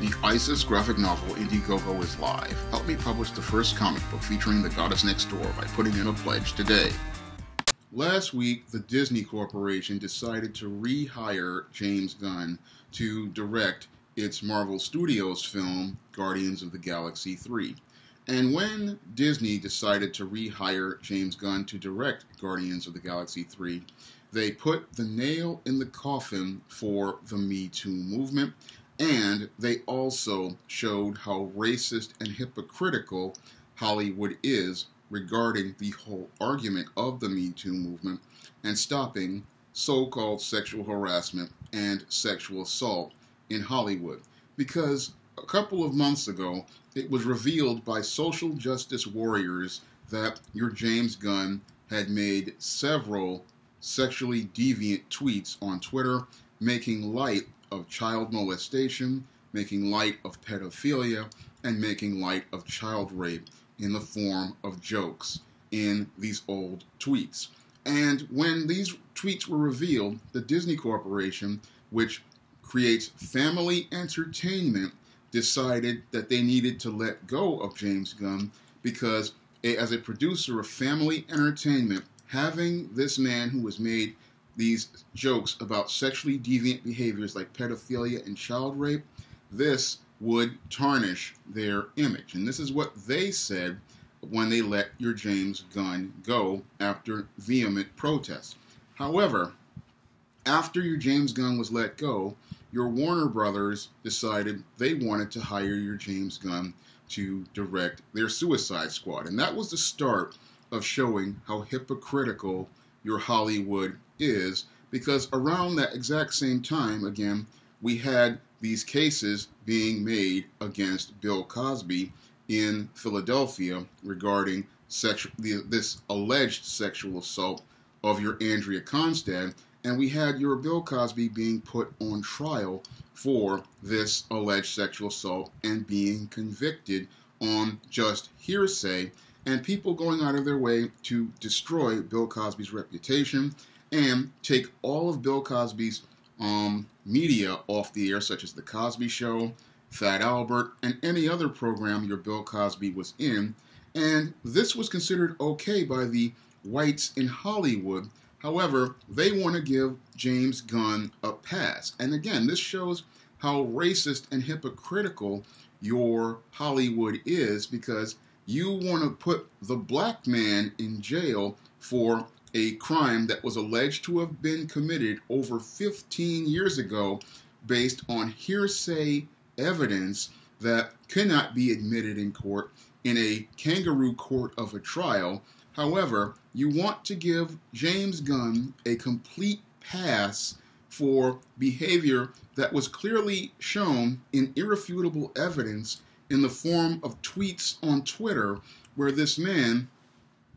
The ISIS graphic novel Indiegogo is live. Help me publish the first comic book featuring the goddess next door by putting in a pledge today. Last week, the Disney Corporation decided to rehire James Gunn to direct its Marvel Studios film, Guardians of the Galaxy 3. And when Disney decided to rehire James Gunn to direct Guardians of the Galaxy 3, they put the nail in the coffin for the Me Too movement, and they also showed how racist and hypocritical Hollywood is regarding the whole argument of the Me Too movement and stopping so-called sexual harassment and sexual assault in Hollywood. Because a couple of months ago, it was revealed by social justice warriors that your James Gunn had made several sexually deviant tweets on Twitter, making light of child molestation, making light of pedophilia, and making light of child rape in the form of jokes in these old tweets. And when these tweets were revealed, the Disney Corporation, which creates family entertainment, decided that they needed to let go of James Gunn because as a producer of family entertainment, having this man who has made these jokes about sexually deviant behaviors like pedophilia and child rape, this would tarnish their image. And this is what they said when they let your James Gunn go after vehement protests. However, after your James Gunn was let go, your Warner Brothers decided they wanted to hire your James Gunn to direct their Suicide Squad. And that was the start of showing how hypocritical your Hollywood is, because around that exact same time, again, we had these cases being made against Bill Cosby in Philadelphia regarding this alleged sexual assault of your Andrea Constand, and we had your Bill Cosby being put on trial for this alleged sexual assault and being convicted on just hearsay, and people going out of their way to destroy Bill Cosby's reputation and take all of Bill Cosby's media off the air, such as The Cosby Show, Fat Albert, and any other program your Bill Cosby was in. And this was considered okay by the whites in Hollywood. However, they want to give James Gunn a pass. And again, this shows how racist and hypocritical your Hollywood is, because you want to put the black man in jail for a crime that was alleged to have been committed over 15 years ago based on hearsay evidence that cannot be admitted in court in a kangaroo court of a trial. However, you want to give James Gunn a complete pass for behavior that was clearly shown in irrefutable evidence in the form of tweets on Twitter, where this man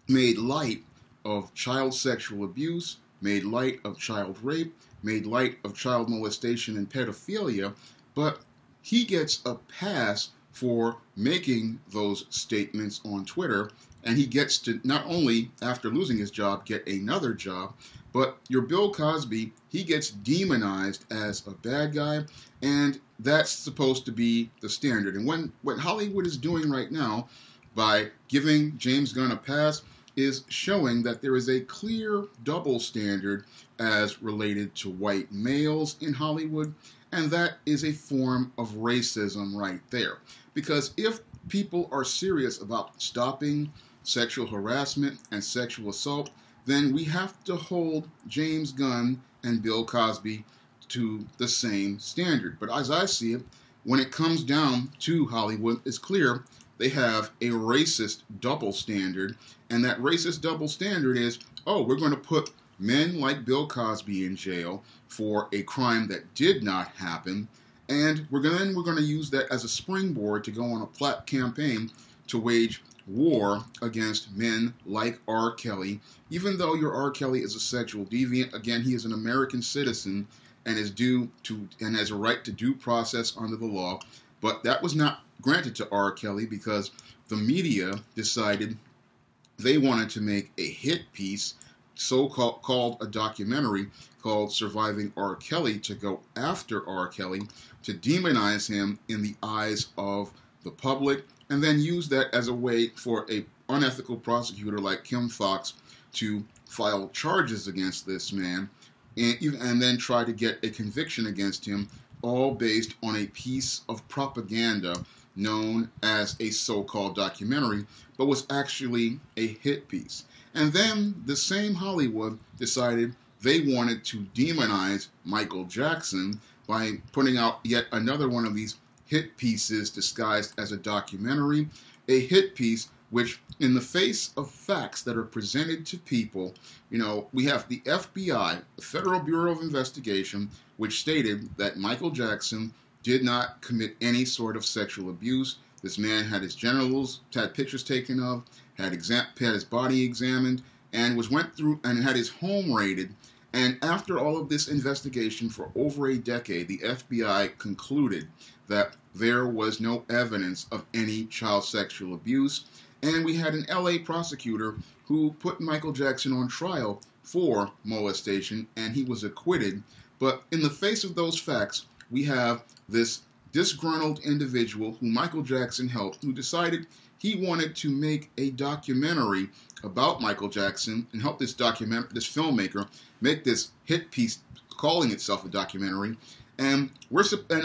made light of child sexual abuse, made light of child rape, made light of child molestation and pedophilia, but he gets a pass for making those statements on Twitter, and he gets to not only, after losing his job, get another job, but your Bill Cosby, he gets demonized as a bad guy, and that's supposed to be the standard. And what Hollywood is doing right now by giving James Gunn a pass is showing that there is a clear double standard as related to white males in Hollywood, and that is a form of racism right there. Because if people are serious about stopping sexual harassment and sexual assault, then we have to hold James Gunn and Bill Cosby to the same standard. But as I see it, when it comes down to Hollywood, it's clear they have a racist double standard, and that racist double standard is, oh, we're going to put men like Bill Cosby in jail for a crime that did not happen, and we're going to use that as a springboard to go on a campaign to wage war against men like R. Kelly. Even though your R. Kelly is a sexual deviant, again, he is an American citizen and is due to and has a right to due process under the law. But that was not granted to R. Kelly because the media decided they wanted to make a hit piece so-called a documentary called Surviving R. Kelly to go after R. Kelly, to demonize him in the eyes of the public, and then use that as a way for a unethical prosecutor like Kim Foxx to file charges against this man, and then try to get a conviction against him, all based on a piece of propaganda known as a so-called documentary, but was actually a hit piece. And then the same Hollywood decided they wanted to demonize Michael Jackson by putting out yet another one of these hit pieces disguised as a documentary, a hit piece which, in the face of facts that are presented to people, we have the FBI, the Federal Bureau of Investigation, which stated that Michael Jackson did not commit any sort of sexual abuse. This man had his genitals, had pictures taken of, had his body examined, and went through and had his home raided. And after all of this investigation for over a decade, the FBI concluded that there was no evidence of any child sexual abuse. And we had an LA prosecutor who put Michael Jackson on trial for molestation, and he was acquitted. But in the face of those facts, we have this disgruntled individual who Michael Jackson helped, who decided he wanted to make a documentary about Michael Jackson and help this filmmaker make this hit piece calling itself a documentary. And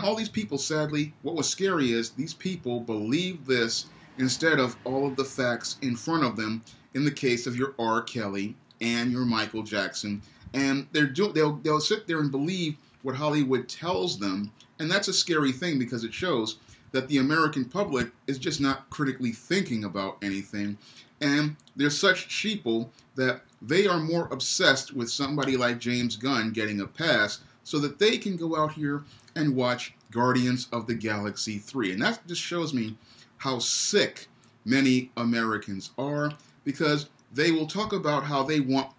all these people, sadly, what was scary is these people believe this instead of all of the facts in front of them in the case of your R. Kelly and your Michael Jackson. And they'll sit there and believe what Hollywood tells them, and that's a scary thing because it shows that the American public is just not critically thinking about anything, and they're such sheeple that they are more obsessed with somebody like James Gunn getting a pass so that they can go out here and watch Guardians of the Galaxy 3. And that just shows me how sick many Americans are, because they will talk about how they want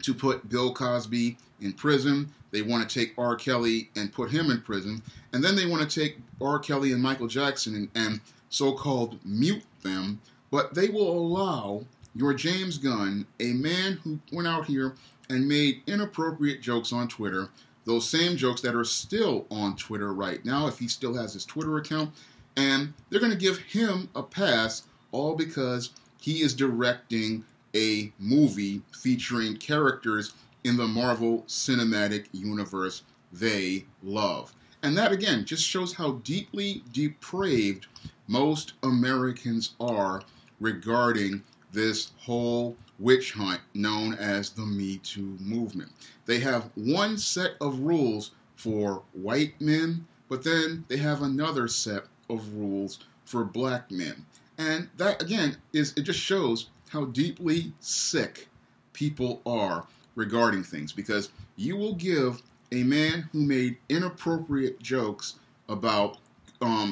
to put Bill Cosby in prison, they want to take R. Kelly and put him in prison, and then they want to take R. Kelly and Michael Jackson and so-called mute them, but they will allow your James Gunn, a man who went out here and made inappropriate jokes on Twitter, those same jokes that are still on Twitter right now, if he still has his Twitter account, and they're going to give him a pass, all because he is directing a movie featuring characters in the Marvel Cinematic Universe they love. And that, again, just shows how deeply depraved most Americans are regarding this whole witch hunt known as the Me Too movement. They have one set of rules for white men, but then they have another set of rules for black men. And that, again, it just shows how deeply sick people are regarding things, because you will give a man who made inappropriate jokes about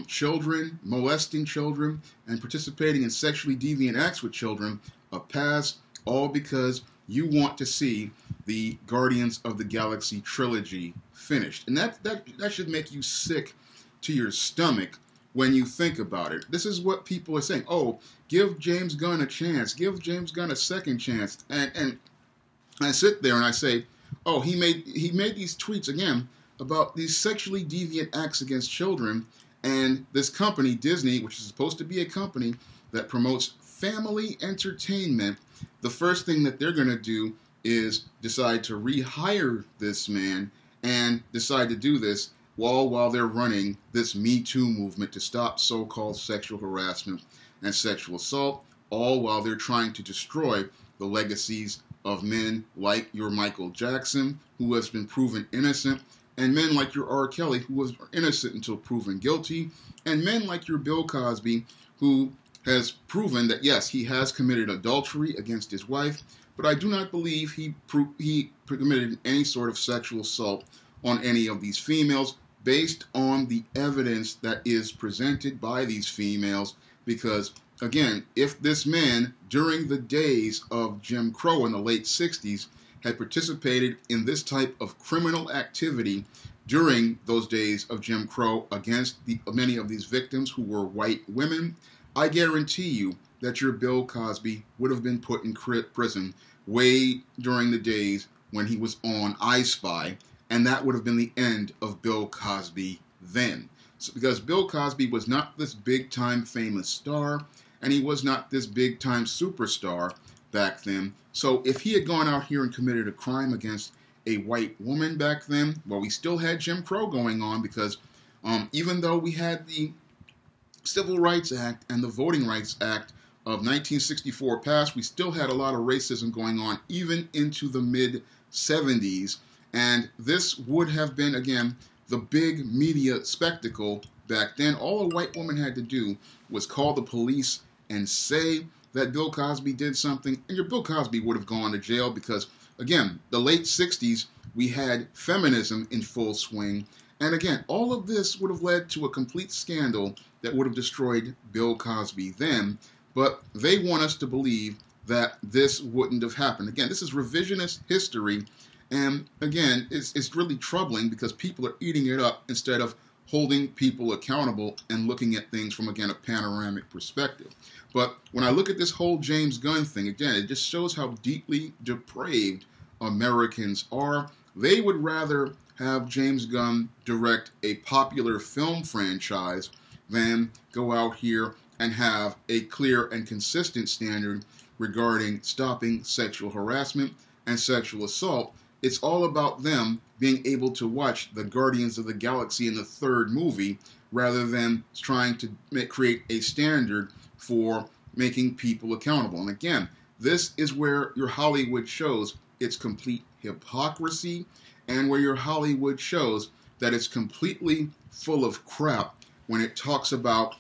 children, molesting children, and participating in sexually deviant acts with children a pass, all because you want to see the Guardians of the Galaxy trilogy finished. And that should make you sick to your stomach when you think about it. This is what people are saying. Oh, give James Gunn a chance. Give James Gunn a second chance. And I sit there and I say, oh, he made these tweets again about these sexually deviant acts against children, and this company, Disney, which is supposed to be a company that promotes family entertainment, the first thing that they're going to do is decide to rehire this man and decide to do this while they're running this Me Too movement to stop so-called sexual harassment and sexual assault, all while they're trying to destroy the legacies of men like your Michael Jackson, who has been proven innocent, and men like your R. Kelly, who was innocent until proven guilty, and men like your Bill Cosby, who has proven that, yes, he has committed adultery against his wife, but I do not believe he committed any sort of sexual assault on any of these females based on the evidence that is presented by these females, because, again, if this man, during the days of Jim Crow in the late 60s, had participated in this type of criminal activity during those days of Jim Crow against many of these victims who were white women, I guarantee you that your Bill Cosby would have been put in prison way during the days when he was on I Spy, and that would have been the end of Bill Cosby then. So, because Bill Cosby was not this big-time famous star, and he was not this big-time superstar back then. So if he had gone out here and committed a crime against a white woman back then, well, we still had Jim Crow going on, because even though we had the Civil Rights Act and the Voting Rights Act of 1964 passed, we still had a lot of racism going on even into the mid-70s. And this would have been, again, the big media spectacle back then. All a white woman had to do was call the police and say that Bill Cosby did something, and your Bill Cosby would have gone to jail, because, again, the late 60s, we had feminism in full swing. And again, all of this would have led to a complete scandal that would have destroyed Bill Cosby then. But they want us to believe that this wouldn't have happened. Again, this is revisionist history. And again, it's really troubling, because people are eating it up instead of holding people accountable and looking at things from, again, a panoramic perspective. But when I look at this whole James Gunn thing, again, it just shows how deeply depraved Americans are. They would rather have James Gunn direct a popular film franchise than go out here and have a clear and consistent standard regarding stopping sexual harassment and sexual assault. It's all about them being able to watch the Guardians of the Galaxy in the third movie, rather than trying to create a standard for making people accountable. And again, this is where your Hollywood shows its complete hypocrisy, and where your Hollywood shows that it's completely full of crap when it talks about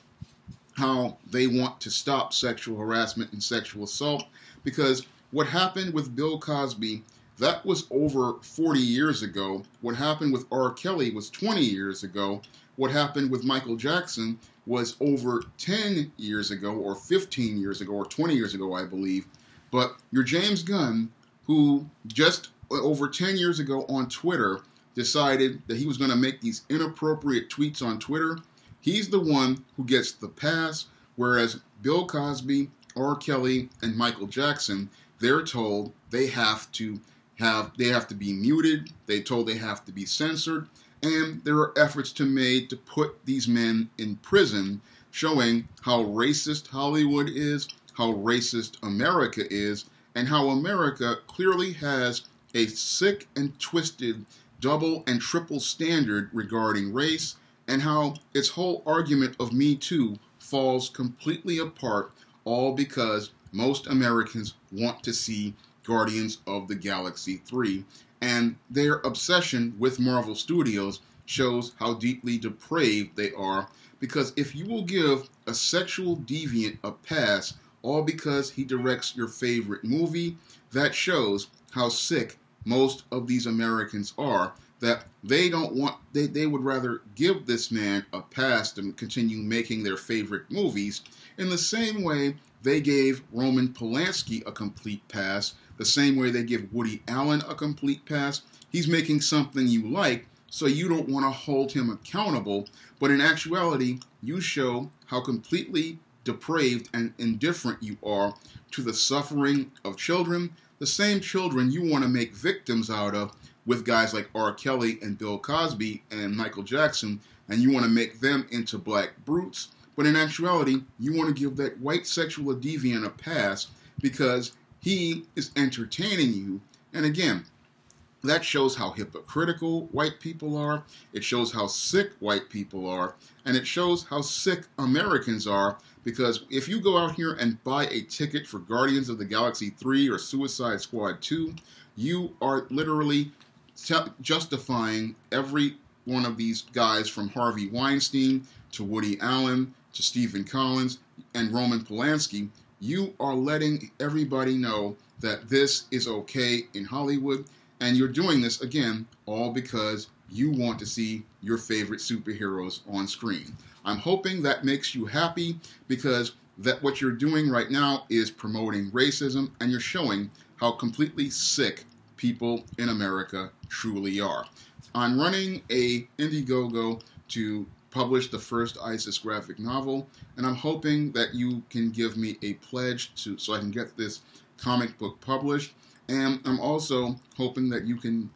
how they want to stop sexual harassment and sexual assault. Because what happened with Bill Cosby, that was over 40 years ago. What happened with R. Kelly was 20 years ago. What happened with Michael Jackson was over 10 years ago, or 15 years ago, or 20 years ago, I believe. But your James Gunn, who just over 10 years ago on Twitter decided that he was going to make these inappropriate tweets on Twitter, he's the one who gets the pass, whereas Bill Cosby, R. Kelly, and Michael Jackson, they're told they have to be muted, they're told they have to be censored, and there are efforts made to put these men in prison, showing how racist Hollywood is, how racist America is, and how America clearly has a sick and twisted double and triple standard regarding race, and how its whole argument of Me Too falls completely apart, all because most Americans want to see Guardians of the Galaxy 3, and their obsession with Marvel Studios shows how deeply depraved they are, because if you will give a sexual deviant a pass all because he directs your favorite movie, that shows how sick most of these Americans are, that they would rather give this man a pass to continue making their favorite movies, in the same way they gave Roman Polanski a complete pass, the same way they give Woody Allen a complete pass. He's making something you like, so you don't want to hold him accountable, but in actuality, you show how completely depraved and indifferent you are to the suffering of children, the same children you want to make victims out of with guys like R. Kelly and Bill Cosby and Michael Jackson, and you want to make them into black brutes. But in actuality, you want to give that white sexual deviant a pass because he is entertaining you. And again, that shows how hypocritical white people are, it shows how sick white people are, and it shows how sick Americans are, because if you go out here and buy a ticket for Guardians of the Galaxy 3 or Suicide Squad 2, you are literally justifying every one of these guys, from Harvey Weinstein to Woody Allen to Stephen Collins and Roman Polanski. You are letting everybody know that this is okay in Hollywood, and you're doing this, again, all because you want to see your favorite superheroes on screen. I'm hoping that makes you happy, because that what you're doing right now is promoting racism, and you're showing how completely sick people in America truly are. I'm running a Indiegogo to publish the first ISIS graphic novel, and I'm hoping that you can give me a pledge so I can get this comic book published. And I'm also hoping that you can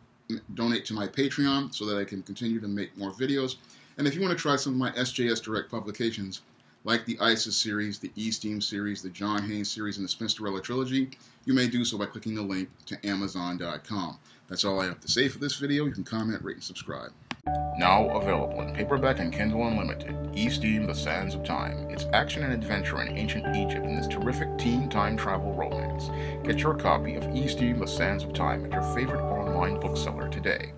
donate to my Patreon so that I can continue to make more videos. And if you want to try some of my SJS Direct publications, like the ISIS series, the E-Steam series, the John Haynes series, and the Spinsterella trilogy, you may do so by clicking the link to Amazon.com. That's all I have to say for this video. You can comment, rate, and subscribe. Now available in paperback and Kindle Unlimited, E-Steam: The Sands of Time. It's action and adventure in ancient Egypt in this terrific teen time travel romance. Get your copy of E-Steam: The Sands of Time at your favorite online bookseller today.